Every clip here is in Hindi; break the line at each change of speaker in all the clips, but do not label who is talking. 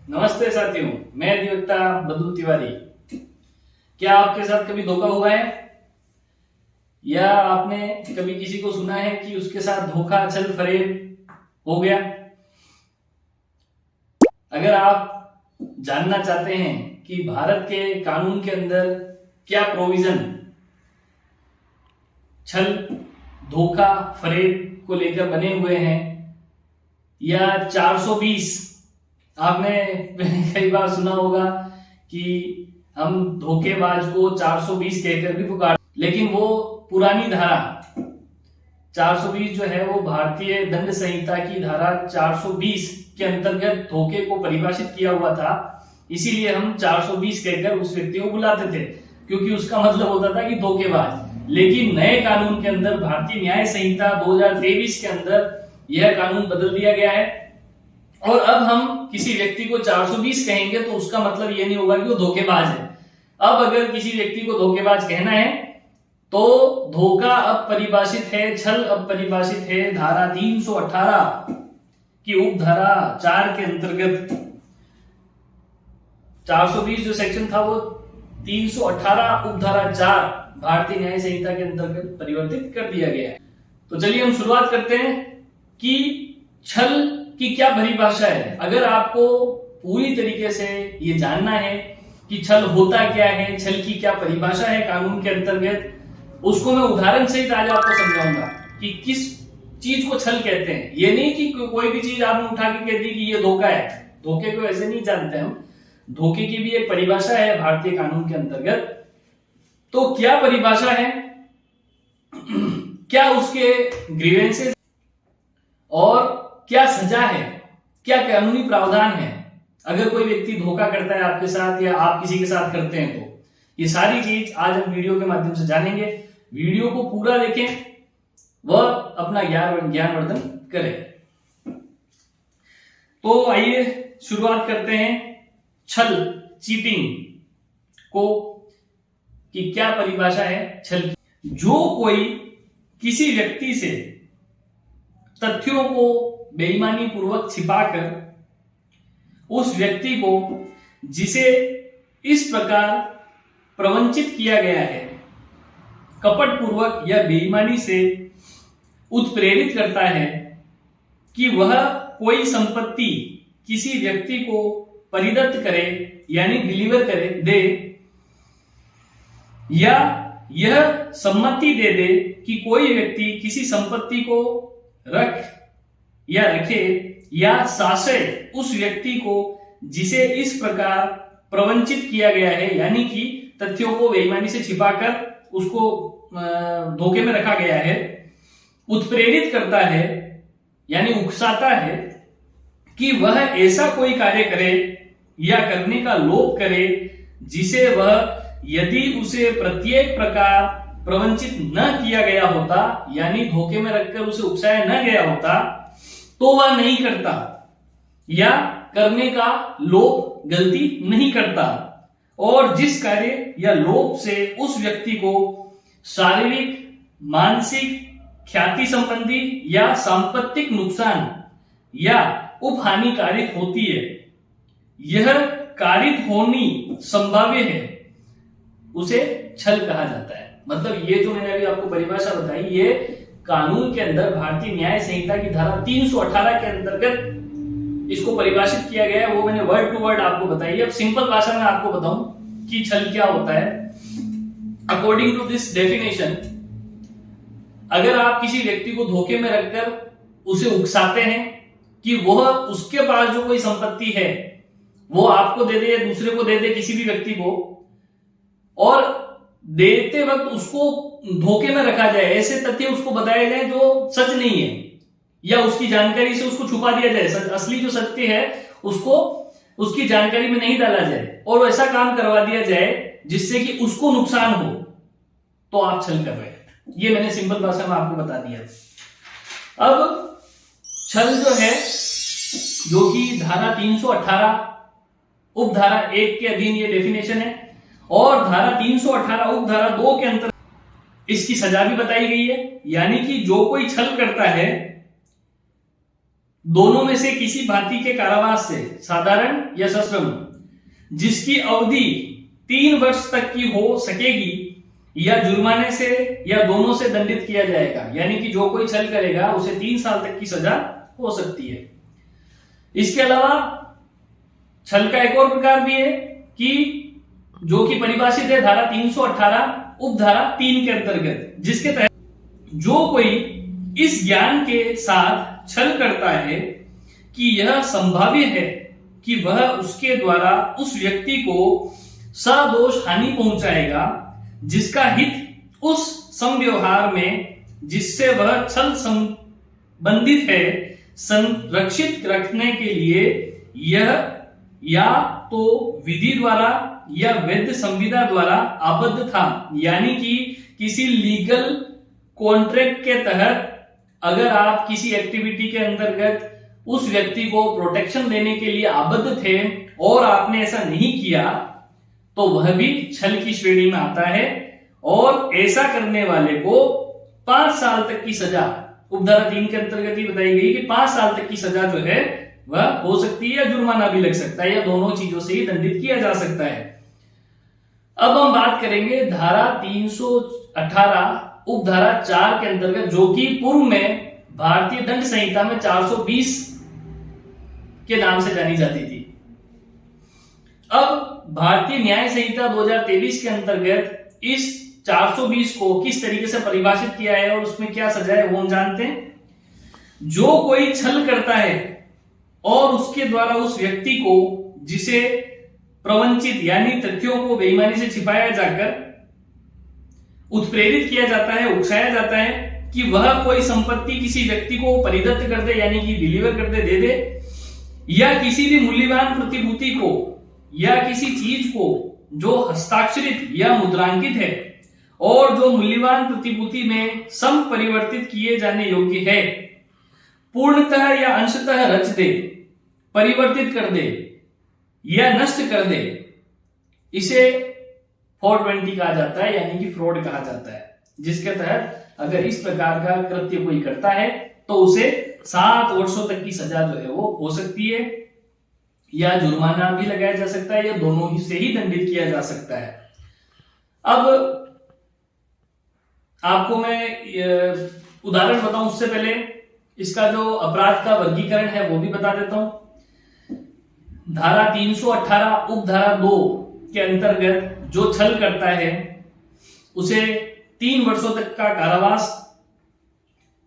नमस्ते साथियों, मैं अधिवक्ता बदलू तिवारी। क्या आपके साथ कभी धोखा हुआ है या आपने कभी किसी को सुना है कि उसके साथ धोखा छल फरेब हो गया? अगर आप जानना चाहते हैं कि भारत के कानून के अंदर क्या प्रोविजन छल धोखा फरेब को लेकर बने हुए हैं या 420, आपने कई बार सुना होगा कि हम धोखेबाज को 420 कहकर भी पुकार, लेकिन वो पुरानी धारा 420 जो है वो भारतीय दंड संहिता की धारा 420 के अंतर्गत धोखे को परिभाषित किया हुआ था। इसीलिए हम 420 कहकर उस व्यक्ति को बुलाते थे, क्योंकि उसका मतलब होता था कि धोखेबाज। लेकिन नए कानून के अंदर भारतीय न्याय संहिता 2023 के अंदर यह कानून बदल दिया गया है और अब हम किसी व्यक्ति को 420 कहेंगे तो उसका मतलब यह नहीं होगा कि वो धोखेबाज है। अब अगर किसी व्यक्ति को धोखेबाज कहना है तो धोखा अब परिभाषित है, छल अब परिभाषित है धारा 318 की उपधारा 4 के अंतर्गत। 420 जो सेक्शन था वो 318 उपधारा 4 भारतीय न्याय संहिता के अंतर्गत परिवर्तित कर दिया गया है। तो चलिए हम शुरुआत करते हैं कि छल की क्या परिभाषा है। अगर आपको पूरी तरीके से ये जानना है कि छल होता क्या है, छल की क्या परिभाषा है कानून के अंतर्गत, उसको मैं उदाहरण सहित आज आपको समझाऊंगा कि किस चीज को छल कहते हैं। ये नहीं कि कोई भी चीज आपने उठा के कह दी कि ये धोखा है। धोखे को ऐसे नहीं जानते हम। धोखे की भी एक परिभाषा है भारतीय कानून के अंतर्गत। तो क्या परिभाषा है, क्या उसके ग्रीवेंसेस और क्या सजा है, क्या कानूनी प्रावधान है अगर कोई व्यक्ति धोखा करता है आपके साथ या आप किसी के साथ करते हैं। तो ये सारी चीज आज हम वीडियो के माध्यम से जानेंगे। वीडियो को पूरा देखें व अपना ज्ञानवर्धन करें। तो आइए शुरुआत करते हैं छल, चीटिंग को कि क्या परिभाषा है छल की। जो कोई किसी व्यक्ति से तथ्यों को बेईमानी पूर्वक छिपाकर उस व्यक्ति को जिसे इस प्रकार प्रवंचित किया गया है कपट पूर्वक या बेईमानी से उत्प्रेरित करता है कि वह कोई संपत्ति किसी व्यक्ति को परिदत्त करे यानी डिलीवर करे दे, या यह सम्मति दे दे कि कोई व्यक्ति किसी संपत्ति को रख या रखे या शासय उस व्यक्ति को जिसे इस प्रकार प्रवंचित किया गया है, यानी कि तथ्यों को बेईमानी से छिपाकर उसको धोखे में रखा गया है, उत्प्रेरित करता है यानी उकसाता है कि वह ऐसा कोई कार्य करे या करने का लोभ करे जिसे वह यदि उसे प्रत्येक प्रकार प्रवंचित न किया गया होता, यानी धोखे में रखकर उसे उकसाया न गया होता, तो वह नहीं करता या करने का लोभ गलती नहीं करता। और जिस कार्य या लोभ से उस व्यक्ति को शारीरिक, मानसिक, ख्याति संबंधी या सांपत्तिक नुकसान या उपहानि कारित होती है, यह कारित होनी संभाव्य है, उसे छल कहा जाता है। मतलब ये जो मैंने अभी आपको परिभाषा बताई, ये कानून के अंदर भारतीय न्याय संहिता की धारा 318 के अंतर्गत इसको परिभाषित किया गया है। वो मैंने वर्ड टू वर्ड आपको बताई। अब सिंपल भाषा में आपको बताऊं कि छल क्या होता है। अकॉर्डिंग टू दिस डेफिनेशन, अगर आप किसी व्यक्ति को धोखे में रखकर उसे उकसाते हैं कि वह उसके पास जो कोई संपत्ति है वो आपको दे दे या दूसरे को दे दे, किसी भी व्यक्ति को, और देते वक्त उसको धोखे में रखा जाए, ऐसे तथ्य उसको बताए जाए जो सच नहीं है, या उसकी जानकारी से उसको छुपा दिया जाए, असली जो सत्य है उसको उसकी जानकारी में नहीं डाला जाए, और ऐसा काम करवा दिया जाए जिससे कि उसको नुकसान हो, तो आप छल कर रहे हैं। ये मैंने सिंपल भाषा में आपको बता दिया। अब छल जो है, जो कि धारा 318 उपधारा 1 के अधीन ये डेफिनेशन है, और धारा 318 उपधारा 2 के अंतर्गत इसकी सजा भी बताई गई है। यानी कि जो कोई छल करता है दोनों में से किसी भांति के कारावास से, साधारण या सश्रम, जिसकी अवधि 3 वर्ष तक की हो सकेगी, या जुर्माने से या दोनों से दंडित किया जाएगा। यानी कि जो कोई छल करेगा उसे 3 साल तक की सजा हो सकती है। इसके अलावा छल का एक और प्रकार भी है कि जो कि परिभाषित है धारा 318 उपधारा 3 के अंतर्गत, जिसके तहत जो कोई इस ज्ञान के साथ छल करता है कि यह संभाव्य है कि वह उसके द्वारा उस व्यक्ति को सदोष हानि पहुंचाएगा, जिसका हित उस समव्यवहार में जिससे वह छल संबंधित है संरक्षित रखने के लिए यह या तो विधि द्वारा या वैध संविदा द्वारा आबद्ध था। यानी कि किसी लीगल कॉन्ट्रैक्ट के तहत अगर आप किसी एक्टिविटी के अंतर्गत उस व्यक्ति को प्रोटेक्शन देने के लिए आबद्ध थे और आपने ऐसा नहीं किया, तो वह भी छल की श्रेणी में आता है और ऐसा करने वाले को 5 साल तक की सजा, उपधारा 3 के अंतर्गत ही बताई गई कि 5 साल तक की सजा जो है वह हो सकती है या जुर्माना भी लग सकता है, या दोनों चीजों से ही दंडित किया जा सकता है। अब हम बात करेंगे धारा 318 उपधारा 4 के अंतर्गत, जो कि पूर्व में भारतीय दंड संहिता में 420 के नाम से जानी जाती थी। अब भारतीय न्याय संहिता 2023 के अंतर्गत इस 420 को किस तरीके से परिभाषित किया है और उसमें क्या सजा है वो हम जानते हैं। जो कोई छल करता है और उसके द्वारा उस व्यक्ति को जिसे प्रवंचित यानी तथ्यों को बेईमानी से छिपाया जाकर उत्प्रेरित किया जाता है, उकसाया जाता है कि वह कोई संपत्ति किसी व्यक्ति को परिदत्त कर दे, यानी कि डिलीवर कर दे, दे दे, या किसी भी मूल्यवान प्रतिभूति को या किसी चीज को जो हस्ताक्षरित या मुद्रांकित है और जो मूल्यवान प्रतिभूति में संपरिवर्तित किए जाने योग्य है, पूर्णतः या अंशतः रच दे, परिवर्तित कर दे या नष्ट कर दे, इसे 420 कहा जाता है, यानी कि फ्रॉड कहा जाता है। जिसके तहत अगर इस प्रकार का कृत्य कोई करता है तो उसे 7 वर्षों तक की सजा जो है वो हो सकती है, या जुर्माना भी लगाया जा सकता है, या दोनों ही से ही दंडित किया जा सकता है। अब आपको मैं उदाहरण बताऊं उससे पहले इसका जो अपराध का वर्गीकरण है वो भी बता देता हूं। धारा 318 उपधारा 2 के अंतर्गत जो छल करता है उसे 3 वर्षों तक का कारावास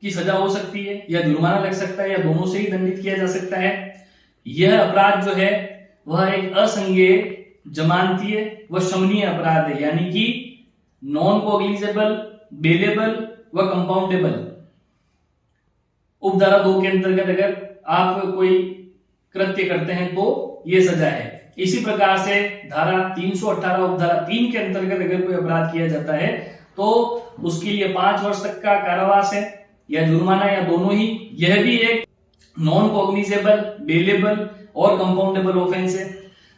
की सजा हो सकती है, या जुर्माना लग सकता है, या दोनों से ही दंडित किया जा सकता है। यह अपराध जो है वह एक असंज्ञेय, जमानतीय व शमनीय अपराध है, यानी कि नॉन कॉग्निजेबल, बेलेबल व कंपाउंडेबल। उपधारा 2 के अंतर्गत अगर आप कोई कृत्य करते हैं तो यह सजा है। इसी प्रकार से धारा 318 उपधारा 3 के अंतर्गत अगर कोई अपराध किया जाता है तो उसके लिए 5 वर्ष तक का कारावास है, या जुर्माना, या दोनों ही। यह भी एक नॉन कॉग्निजेबल, बेलेबल और कंपाउंडेबल ऑफेंस है।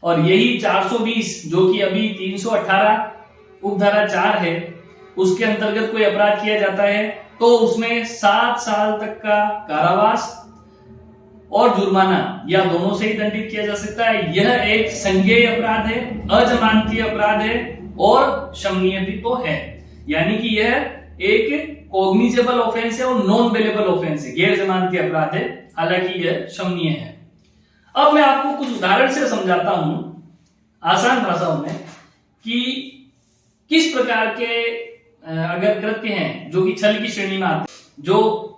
और यही 420 जो कि अभी 318 उपधारा 4 है उसके अंतर्गत कोई अपराध किया जाता है तो उसमें 7 साल तक का कारावास और जुर्माना या दोनों से ही दंडित किया जा सकता है। यह एक संज्ञेय अपराध है, अजमानतीय अपराध है और शमनीय भी तो है, यानी कि यह एक कॉग्निजेबल ऑफेंस है और नॉन बेलेबल ऑफेंस है, गैर जमानती अपराध है, हालांकि यह शमनीय है। अब मैं आपको कुछ उदाहरण से समझाता हूं आसान भाषाओं में कि किस प्रकार के अगर कृत्य हैं जो कि छल की श्रेणी में आते हैं, जो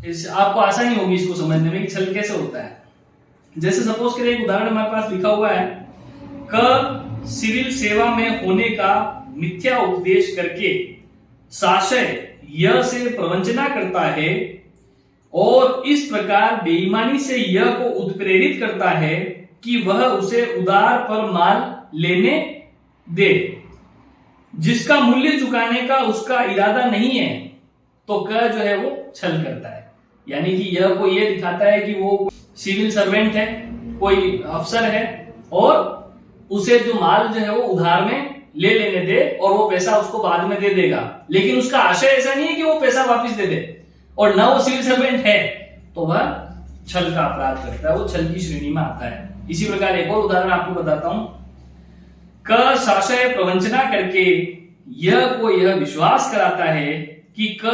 आपको आसानी होगी इसको समझने में कि छल कैसे होता है। जैसे सपोज करें, एक उदाहरण हमारे पास लिखा हुआ है, क सिविल सेवा में होने का मिथ्या उपदेश करके साशय य से प्रवंचना करता है और इस प्रकार बेईमानी से यह को उत्प्रेरित करता है कि वह उसे उधार पर माल लेने दे, जिसका मूल्य चुकाने का उसका इरादा नहीं है, तो क जो है वो छल करता है। यानी कि यह को यह दिखाता है कि वो सिविल सर्वेंट है, कोई अफसर है और उसे जो माल जो है वो उधार में ले लेने दे और वो पैसा उसको बाद में दे देगा, लेकिन उसका आशय ऐसा नहीं है कि वो पैसा वापस दे दे, और ना वो सिविल सर्वेंट है, तो वह छल का अपराध करता है, वो छल की श्रेणी में आता है। इसी प्रकार एक और उदाहरण आपको बताता हूं। क साशय प्रवंचना करके यह विश्वास कराता है कि क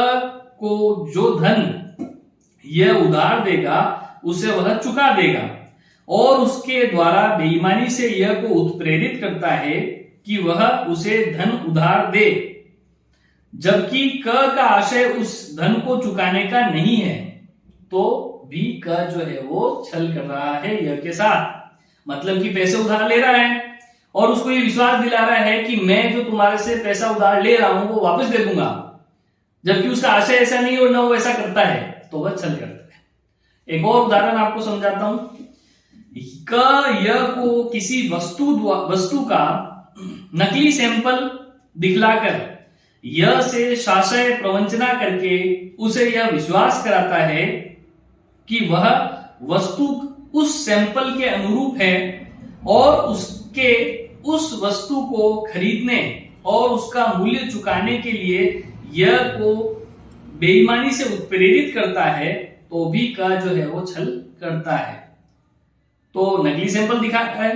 को जो धन यह उधार देगा उसे वह चुका देगा, और उसके द्वारा बेईमानी से यह को उत्प्रेरित करता है कि वह उसे धन उधार दे, जबकि क का आशय उस धन को चुकाने का नहीं है, तो भी क जो है वो छल कर रहा है य के साथ। मतलब कि पैसे उधार ले रहा है और उसको ये विश्वास दिला रहा है कि मैं जो तुम्हारे से पैसा उधार ले रहा हूं वो वापस दे दूंगा, जबकि उसका आशय ऐसा नहीं और न वो ऐसा करता है, तो वह छल करता है। एक और उदाहरण आपको समझाता हूं। क य को किसी वस्तु का नकली सैंपल दिखलाकर यह से शाशय प्रवंचना करके उसे यह विश्वास कराता है कि वह वस्तु उस सैंपल के अनुरूप है, और उसके उस वस्तु को खरीदने और उसका मूल्य चुकाने के लिए यह को बेईमानी से उत्प्रेरित करता है, तो भी का जो है वो छल करता है। तो नकली सैंपल दिखाता है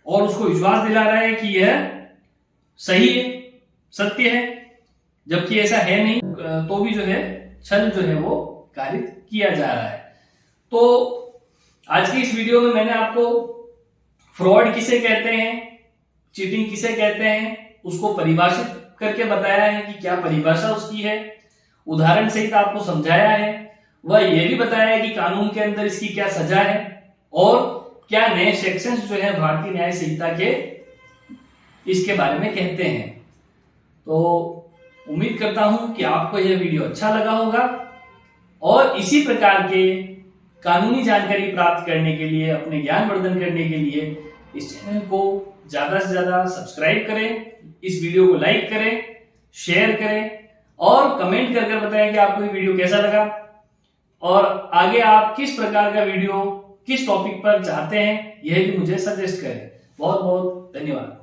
और उसको विश्वास दिला रहा है कि यह सही है, सत्य है, जबकि ऐसा है नहीं, तो भी जो है छल जो है वो कारित किया जा रहा है। तो आज की इस वीडियो में मैंने आपको फ्रॉड किसे कहते हैं, चीटिंग किसे कहते हैं, उसको परिभाषित करके बताया है कि क्या परिभाषा उसकी है, उदाहरण सहित आपको समझाया है। वह यह भी बताया है कि कानून के अंदर इसकी क्या सजा है और क्या नए सेक्शंस जो है भारतीय न्याय संहिता के इसके बारे में कहते हैं। तो उम्मीद करता हूं कि आपको यह वीडियो अच्छा लगा होगा, और इसी प्रकार के कानूनी जानकारी प्राप्त करने के लिए, अपने ज्ञान वर्धन करने के लिए इस चैनल को ज्यादा से ज्यादा सब्सक्राइब करें, इस वीडियो को लाइक करें, शेयर करें और कमेंट कर बताएं कि आपको ये वीडियो कैसा लगा और आगे आप किस प्रकार का वीडियो किस टॉपिक पर चाहते हैं, यह भी मुझे सजेस्ट करें। बहुत बहुत धन्यवाद।